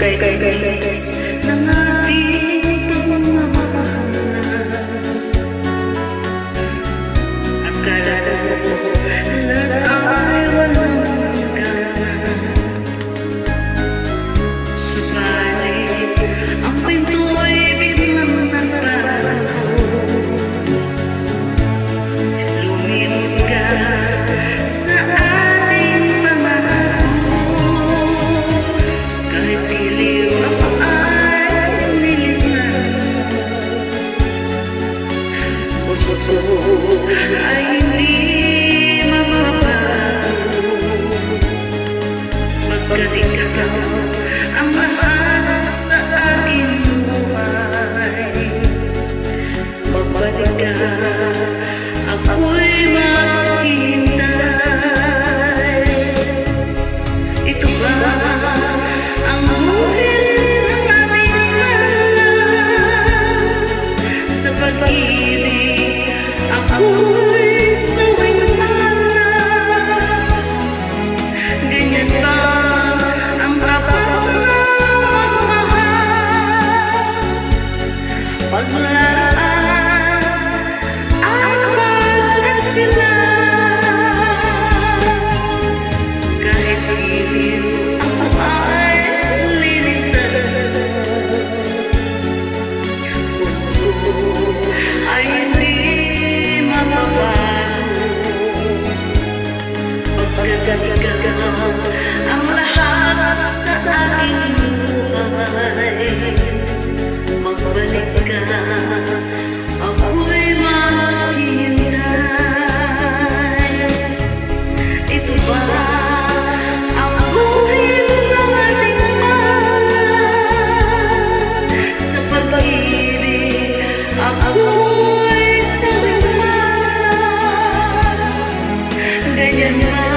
kay kainis ng ating pagmamahalan. Akala ko lahat ay walang hangganan, subalit ang pinto'y biglang nagbago. Lumimot ka sa ating pangako, kahit iliw ako ay nilisan. Puso ko ay hindi mababago, pagkat ikaw ang lahat sa aking buhay. Magbalik ka, ako'y maghihintay. Ito ba ang buhay ng ating mahal? Sa pag-ibig ako'y sawing mahal. Ganyan ba ang kapag na magmahal? Paglalaan at pagkansila, kahit iliw ako ay linisan. Puso ko ay hindi mababago, pagkat ikaw ang lahat sa aking buhay. Magbalik ka, ako'y maghihintay. Ito ba ang buhay ng ating mahal? Sa pag-ibig ako'y sawing mahal. Ganyan ba